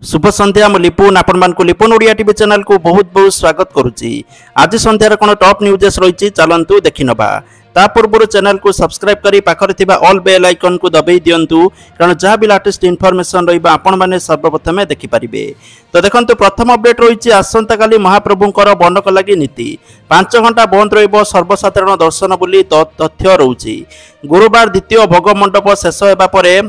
शुभ संध्या मु लिपुन आपण लिपुन Odia TV channel को बहुत बहुत स्वागत करुच्ची। आज संध्यार कौन टॉप न्यूजेस रही चलतु देखि नबा। ता पूर्व चैनल को सब्सक्राइब करी पाखरे थिबा ऑल बेल आइकन को दबाई दियंतु, कारण जहाँ भी लेटेस्ट इनफॉरमेशन रहिबा आपण माने सर्वप्रथमे देखि परिबे। तो देखंतु प्रथम अपडेट रही आसंता काली महाप्रभुंकर बंडक लगी नीति 5 घंटा बंद रहिबो सर्वसाधारण दर्शन बोली तथ्य रहुछि। गुरुवार द्वितीय भोग मंडप शेष हेबा परे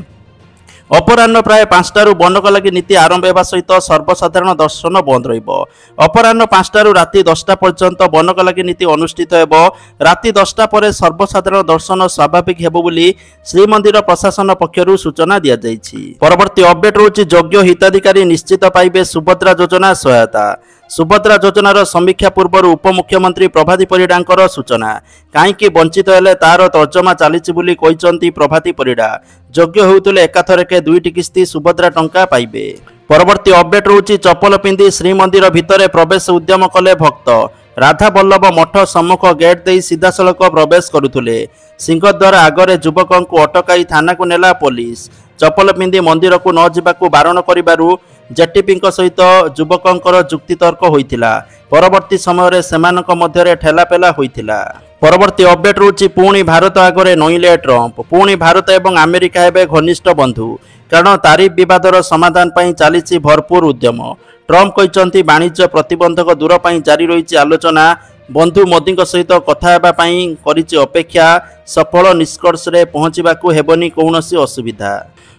अपराह्न प्राय 5टारू बंडक लगी नीति आरंभ होगा सहित सर्वसाधारण दर्शन बंद रहिबो। अपराह्न 5टारू राति 10टा पर्यंत बंडक लगी नीति अनुष्ठित हेबो। राति 10टा पर सर्वसाधारण दर्शन स्वाभाविक हेबो बोली श्रीमंदिर प्रशासन पक्षरु सूचना दिया जायछि। परवर्ती अपडेट रहउछि योग्य हिताधिकारी निश्चित पाइबे सुभद्रा योजना सहायता। सुभद्रा योजनार समीक्षा पूर्व उपमुख्यमंत्री प्रभाती परिडांकर सूचना। कहीं वंचित हेले तार तर्जमा चली बोली कहिसंती प्रभाती परिडा। योग्य होउतले एकाथरके 2टी किस्ती सुभद्रा टंका पाइबे। परवर्ती अपडेट रहउछि चप्पल पिंधि श्रीमंदिर भितरे प्रवेश उद्यम कले भक्त। राधा बल्लभ मठ सम्मुख गेट दे सीधासलख प्रवेश करुथुले। सिंहद्वार आगरे युवकों को अटकाई थाना को नेला पुलिस। चप्पल पिंधि मंदिर को न जिबाकू बारण करिबारु जेटीपी सहित युवकों जुक्तितर्क होइथिला। परवर्ती समय सेमानक मध्यरे ठेलापेला होइथिला। परवर्ती अपडेट रहउछि पुणी भारत आगरे नईले ट्रंप। पुणी भारत एवं अमेरिका हेबे घनिष्ठ बंधु, कारण तारिफ विवादर समाधान पई चालिछि भरपूर उद्यम। ट्रंप कहिसंती वाणिज्य प्रतिबंधक दूर पई जारी रहिछि आलोचना। बंधु मोदी सहित कथा हेबा पई करिछि अपेक्षा। सफल निष्कर्ष रे पहुंचीबाकू हेबनी कौनसी असुविधा।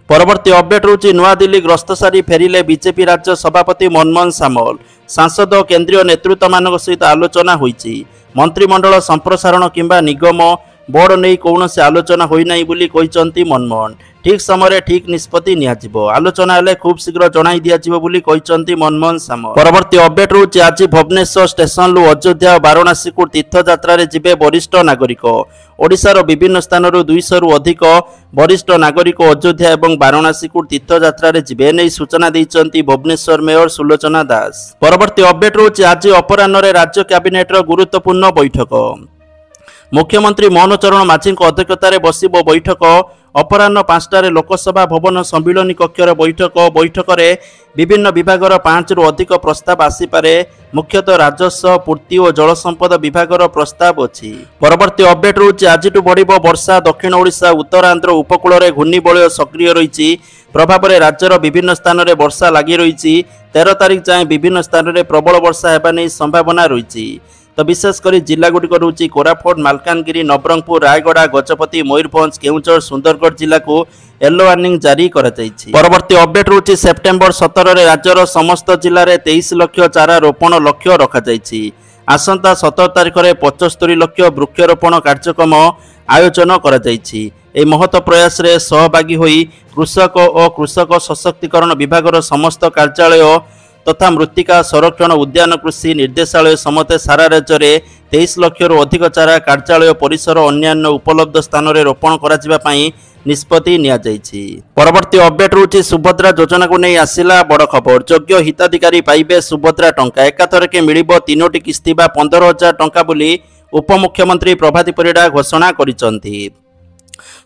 परवर्ती अपडेट रहउछि नुआ दिल्ली गस्त सारी फेरिले बीजेपी राज्य सभापति मनमोहन सामल। सांसद केंद्रीय नेतृत्व मान सहित आलोचना होइछि। मंत्रिमंडल संप्रसारण किंबा निगम बोर्ड नहीं कौनसी आलोचना होई नाही बोली कहिसंती मनमोहन। ठीक समय ठीक निष्पत्ति नियाजिबो। आलोचना हेले खूब शीघ्र जणाई दियाजिबो बोली कहिसंती मनमोहन सामल। परवर्ती अपडेट रहउछि आज भुवनेश्वर स्टेशन लु अयोध्या और वाराणसी को तीर्थयात्रा रे जिबे वरिष्ठ नागरिक। ओडिशार विभिन्न स्थानरू 200 रु अधिक वरिष्ठ नागरिक अयोध्या और वाराणसी को तीर्थयात्रा रे जिबे नै सूचना दैछंती भुवनेश्वर मेयर सुलोचना दास। परवर्ती अपडेट रहउछि आज अपराह्न रे राज्य कैबिनेट रो गुरुत्वपूर्ण बैठक। मुख्यमंत्री मोहन चरण माझी अध्यक्षतार बसिबो बैठक। अपराह्न 5टारे लोकसभा भवन सम्मिलनी कक्षर बैठक। बैठक रे विभिन्न विभागर 5 रु अधिक प्रस्ताव आसीपारे। मुख्यतः राजस्व पूर्ति और जल संपद विभागर प्रस्ताव अछि। परवर्ती अपडेट रहउछि आजिटु बढ़िबो वर्षा। दक्षिण ओडिशा उत्तरांध्र उपकूल रे घूर्णिबलय सक्रिय रहिछि। प्रभाव रे राज्यर विभिन्न स्थान रे वर्षा लागि रहिछि। 13 तारिख जाए विभिन्न स्थान रे प्रबल वर्षा हेबा नै संभावना रहिछि। तो विशेषकर जिला गुड़िक रही कोरापुट, मालकानगिरी, नवरंगपुर, रायगड़ा, गजपति, मयूरभंज, केउंझर, सुंदरगढ़ जिला को येलो वार्निंग जारी करा जायछि। परवर्ती अपडेट रही सेप्टेम्बर 17 रे राज्यर समस्त जिले में 23 लाख चारा रोपण लक्ष्य रखा जायछि। आसंता 17 तारिख में 75 लाख वृक्षरोपण कार्यक्रम आयोजन करा जायछि। ए महत प्रयास रे सहभागी होई कृषक और कृषक सशक्तिकरण विभागर समस्त कार्यालय तथा मृत्तिका संरक्षण उद्यान कृषि निर्देशालय समते सारा राज्य में 23 लाख रु अधिक चारा कार्यालय परिसर अन्यान्य उपलब्ध स्थान में रोपण करा निष्पत्ति निया जायछि। परवर्ती अपडेट रहउछि सुभद्रा योजना को नहीं आसिला बड़ खबर। योग्य हिताधिकारी पाइबे सुभद्रा टंका। एकाथरके मिलिबो 3टी किस्ती बा 15,000 टंका बोली उपमुख्यमंत्री प्रभाती परिडा घोषणा करिसंती।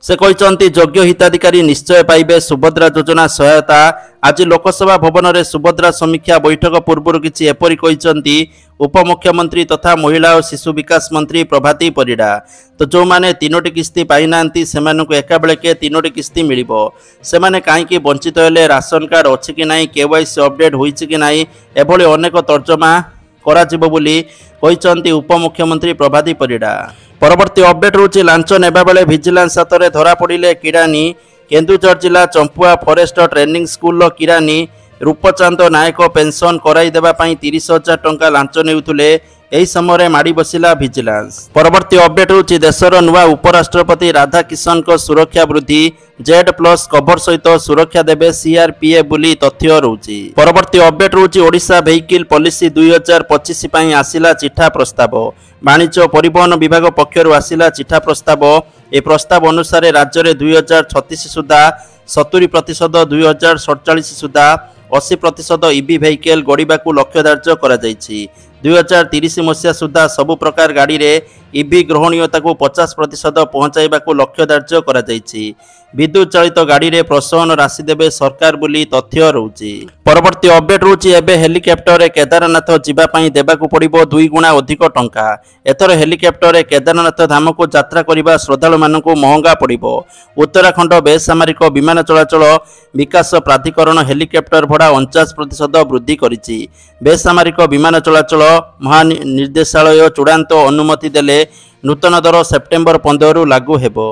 से कहते योग्य हिताधिकारी निश्चय पाइबे सुभद्रा योजना सहायता। आज लोकसभा भवन में सुभद्रा समीक्षा बैठक पूर्व किछि एपरि कहते उपमुख्यमंत्री तथा महिला और शिशु विकास मंत्री प्रभाती परिडा। तो जो माने 3टी किस्ती पाई नांती सेमानकु एका बेलके 3टी किस्ती मिलिबो। सेमाने काहेकि वंचित हेले राशन कार्ड अछि कि नाही, केवाईसी अपडेट होईछि कि नाही, एभली अनेक तर्जमा करा जिवो बोली कहिसंती उपमुख्यमंत्री प्रभाती परिडा। परवर्ती अपडेट रहउछि लांच नेबा बेले विजिलेंस हाथ धरा पड़िले किरानी। केन्दुझर जिला चंपुआ फॉरेस्ट ट्रेनिंग स्कूल किरानी रूपचांद नायक पेंशन कराई देबा पई 30,000 टंका लांच नेउथुले। एही समय माड़ी बसिला विजिलेंस। परवर्ती अपडेट रहउछि देशर नुआ उपराष्ट्रपति राधाकिशन को सुरक्षा वृद्धि। Z+ कभर सहित सुरक्षा देबे CRPF बोली तथ्य रहउछि। परवर्ती अपडेट रहउछि ओडिशा वेहिकल पॉलिसी 2025 पई आसिला चिठा प्रस्ताव। वाणिज्य परिवहन विभाग पक्षरु आसिला चिठा प्रस्ताव। ए प्रस्ताव अनुसार राज्य में 2036 सुधा 70%, 2047 सुधा 80% EV वेहिकल गड़िबा लक्ष्य धार्य करा जायछि। 2030 मसीहा सुधा सबु प्रकार गाड़ी रे ईवी ग्रहणीयता को 50% पहुंचाइबाकू लक्ष्य धार्य करा जायछि। विद्युत चालित गाड़ी रे प्रोत्साहन राशि देबे सरकार बोली तथ्य रहउछि। परवर्ती अपडेट रहउछि एबे हेलिकॉप्टर रे केदारनाथ जिबा पई देबाकू पड़िबो 2 गुणा अधिक टंका। एथर हेलिकॉप्टर रे केदारनाथ धाम को यात्रा करिबा श्रद्धालु मानकू महंगा पड़िबो। उत्तराखंड बेसामरिक विमान चलाचल विकास प्राधिकरण हेलिकॉप्टर भड़ा 49% वृद्धि करिछि। बेसामरिक विमान चलाचल महानिर्देशालय चूड़ांत अनुमति देले नूतन दर सेप्टेम्बर 15 रु लागू हेबो।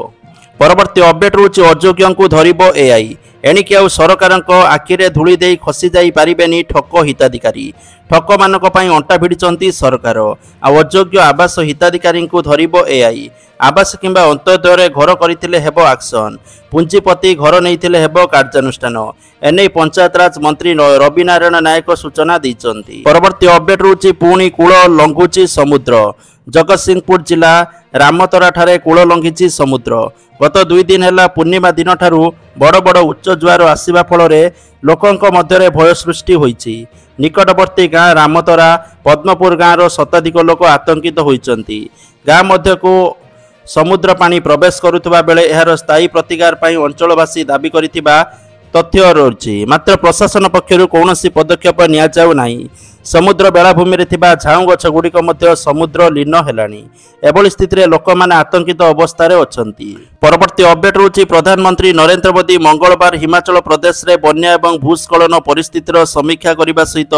परवर्ती अपडेट रहउछि अयोग्य को धरिबो एआई। एणिकी आउ सरकार आखिरे धूली दे खसी जाई पारिबेनी ठक हिताधिकारी। ठक मानक पई अंटा भिड़िचंती सरकार। अयोग्य आवास हिताधिकारी को धरिबो एआई। आवास किंबा अंत्योदय घर करथिले हेबो एक्शन। पुंजीपति घर नैथिले हेबो कार्यानुष्ठान। एने पंचायत राज मंत्री रवि नारायण नायक सूचना दैचंती। परवर्ती अपडेट रहउछि पुणी कूल लंघुची समुद्र। जगतसिंहपुर जिला रामतरा ठारे कूल लंघिची समुद्र। गत 2 दिन है पूर्णिमा दिन ठारू बड़ बड़ उच्च ज्वार आसवा फल लोकंक मध्य भय सृष्टि होईछि। निकटवर्ती गाँ रामतरा पद्मपुर गाँव शताधिक लोक आतंकित होईचंती। गाँ मध्य को समुद्र पानी प्रवेश करुवा बेले एहार स्थायी प्रतिकार पई अंचलवासी दाबी करिथिबा तथ्य रही। मात्र प्रशासन पक्षरु कौनसी पदक्षेप निया जाउ नाही। समुद्र बेलाभूमि रे थिबा झाऊ गछ गुड़िक मध्य समुद्र लीन हेलानी। एभली स्थिति लोक माने आतंकित अवस्था अछंती। परवर्ती अपडेट रहउछि प्रधानमंत्री नरेंद्र मोदी मंगलवार हिमाचल प्रदेश रे बन्या एवं भूस्खलन परिस्थितिर समीक्षा करने सहित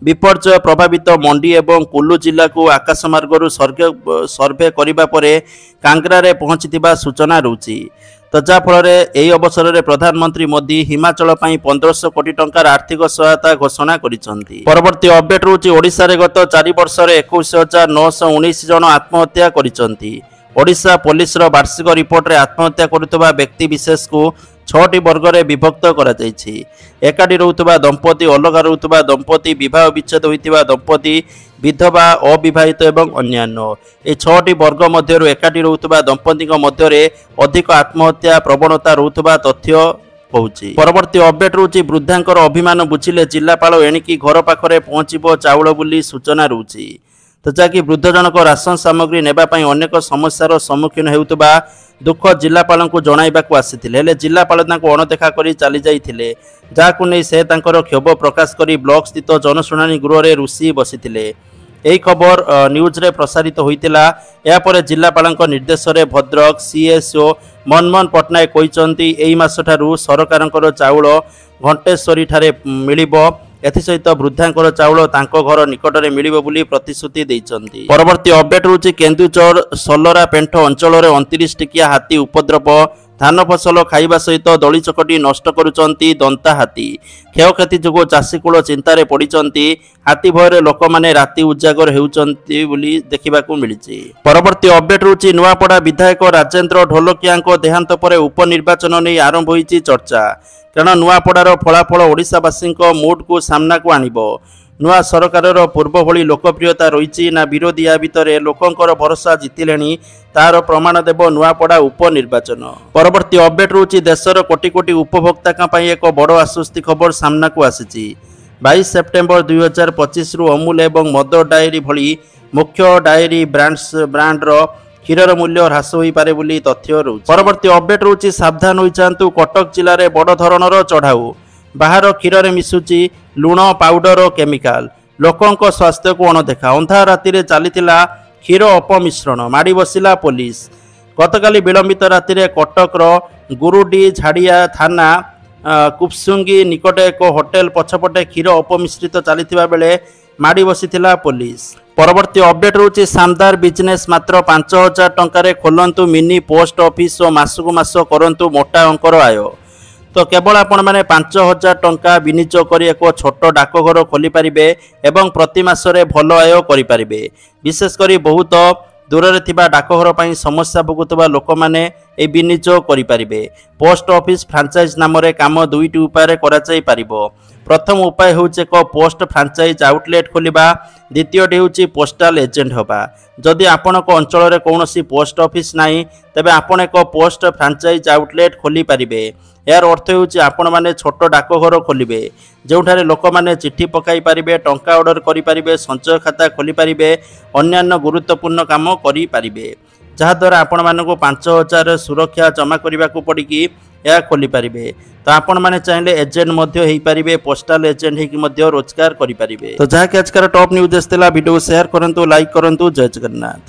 विपर्यय प्रभावित मंडी एवं कुल्लू जिला को आकाशमार्गरू सर्वे करने पर कांगरा रे पहुंचीथिबा सूचना रहउछि। तो जाफल यही अवसर में प्रधानमंत्री मोदी हिमाचल 1500 कोटी टंकार आर्थिक सहायता घोषणा करिसंती। परवर्ती अपडेट रहउछि ओडिशा रे गत 4 वर्ष रे 21919 जन आत्महत्या करिसंती। ओडिशा पुलिस रो वार्षिक रिपोर्ट रे आत्महत्या करुतबा व्यक्ति विशेष को 6टी वर्ग रे विभक्त करा जायछि। एकाडी रहउतबा दंपति, अलगा रहउतबा दंपति, विवाह विच्छेद होइतिबा दंपति, विधवा, अविवाहित एवं अन्यान्य। ए 6टी वर्ग मध्यरु एकाडी रहउतबा दंपतिक मध्यरे अधिक आत्महत्या प्रवणता रहउतबा तथ्य कहउछि। परवर्ती अपडेट रहउछि वृद्धांकर अभिमान बुझिले जिल्लापाल एणिकी घर पाखरे पहुंचिबो चाउल बुली सूचना रहउछि। तो जहाँकि वृद्ध जनक राशन सामग्री नेबा पई अनेक समस्यार सम्मुखीन हेउतबा दुख जिल्लापाल को जणाइबाकू आसिथिले। हेले जिल्लापाल तांको अणदेखा करी चली जाइथिले। जाहाकू नै से तांकर क्षोभ प्रकाश करी ब्लॉक स्थित जनशुणाणी गृह रे रुसी बसिथिले। एही खबर न्यूज रे प्रसारित होइतिला। या परे जिल्लापालଙ୍କ निर्देश रे भद्रक सीएसओ मनमोहन पटनायक कहिसंती एही मास ठारू सरकारଙ୍କର चाउल घंटेश्वरी ठारे मिलिबो। एथिसहित वृद्धांकर चाउल तांको घर निकटरे मिलिबो बोली प्रतिश्रुति दैचंती। परवर्ती अपडेट रहउछि केन्दुचर सलरा पेंठ अंचल रे 29 टिकिया हाथी उपद्रव। धान फसल खाइबा सहित दली चकटी नष्ट करुचंती दंता हाथी। क्षयक्षति जोगो चाषीकूल चिंतार पड़िचंती। हाथी भୟରେ ଲୋକମାନେ ରାତି ଉଜାଗର ହେଉଛନ୍ତି ବୋଲି ଦେଖିବାକୁ ମିଳିଛି। परवर्ती अपडेट रहउछि नुआपड़ा विधायक राजेंद्र ढोलकियाଙ୍କ देहांत पर उपनिर्वाचन नै आरंभ होईछि चर्चा। कारण नुआपड़ार फलाफल ओडिशावासीଙ୍କ मूड को सामना को आनिबो। नुआ सरकारर पूर्व भली लोकप्रियता रही ना विरोधी या भितर लोकंकर भरोसा जितिलेनी तार प्रमाण देव नुआपड़ा उपनिर्वाचन। परवर्ती अपडेट रहउछि देशर कोटी कोटी उपभोक्ता पई एक बड़ आश्वस्ति खबर सामना को आसीछि। 22 सेप्टेम्बर 2025 रु अमूल एवं मदर डायरी भली मुख्य डायरी ब्रांडर क्षीर मूल्य ह्रास हो पारे बोली तथ्य रहउछि। परवर्ती अपडेट रहउछि सावधान होई जांतु कटक जिले में बड़ धरणर चढ़ाऊ। बाहर क्षीर रे मिसुची लुण पाउडर और केमिकाल। लोकंक स्वास्थ्य को अणदेखा। अंधा राति रे चलीथिला क्षीर अपमिश्रण। माड़ी बसिला पुलिस। गतकाली विलंबित राति रे कटकर गुरुडी झाड़िया थाना कुपसुंगी निकट एक होटेल पछपटे क्षीर अपमिश्रित चलीथिबा बेले माड़ी बसिथिला पुलिस। परवर्ती अपडेट रहउछि शानदार बिजनेस मात्र 5000 टंका खोलंतु मिनी पोस्ट ऑफिस और मासकु मास करंतु मोटा अंकर आय। तो केवल आपण माने 5000 टंका विनियोग करी एक छोट डाकघर खोली पारिबे एवं प्रति मासरे भल आय करि पारिबे। विशेष करी बहुत दूर रे थिबा डाकघर पई समस्या भोगुतबा लोक माने এই বিনিଯୋଗ କରିପାରିବେ। পোস্ট অফিস ফ্রাঞ্চাইজ নামରେ কাম দুইটি উপাୟରେ କରାଯାଇ ପାରିବ। প্রথম উপায় ହେଉଛି ଏକ পোস্ট ফ্রাঞ্চাইজ আউটলেট খোলিবা। দ্বিতীয়টি ହେଉଛି পোস্টাল এজেন্ট ହେବା। ଯଦି ଆପଣଙ୍କ ଅଞ୍ଚଳରେ କୌଣସି ପୋଷ୍ଟ ଅଫିସ୍ ନାହିଁ ତେବେ ଆପଣ ଏକ ପୋଷ୍ଟ ଫ୍ରାଞ୍ଚାଇଜ ଆଉଟଲେଟ୍ ଖୋଲିପାରିବେ। ଏହାର ଅର୍ଥ ହେଉଛି ଆପଣମାନେ ଛୋଟ ଡାକଘର ଖୋଲିବେ ଯେଉଁଠାରେ ଲୋକମାନେ ଚିଠି ପକାଇ ପାରିବେ, ଟଙ୍କା ଅର୍ଡ଼ର କରିପାରିବେ, ସଞ୍ଚୟ ଖାତା ଖୋଲିପାରିବେ, ଅନ୍ୟାନ୍ୟ ଗୁରୁତ୍ୱପୂର୍ଣ୍ଣ କାମ କରିପାରିବେ। ଯାହାଦ୍ୱାରା ଆପଣମାନଙ୍କୁ 5,000 ସୁରକ୍ଷା ଜମା କରିବାକୁ ପଡ଼ିକି ଏହା ଖୋଲିପାରିବେ। ତ ଆପଣମାନେ ଚାହିଁଲେ ଏଜେଣ୍ଟ ମଧ୍ୟ ହେଇପାରିବେ, ପୋଷ୍ଟାଲ ଏଜେଣ୍ଟ ହେଇକି ମଧ୍ୟ ରୋଜଗାର କରିପାରିବେ। ତ ଯାହାକି ଆଜିକାର ଟପ୍ ନ୍ୟୁଜ୍ ଆସିଥିଲା, ଭିଡ଼ିଓକୁ ସେୟାର କରନ୍ତୁ, ଲାଇକ୍ କରନ୍ତୁ। ଜୟ ଜଗନ୍ନାଥ।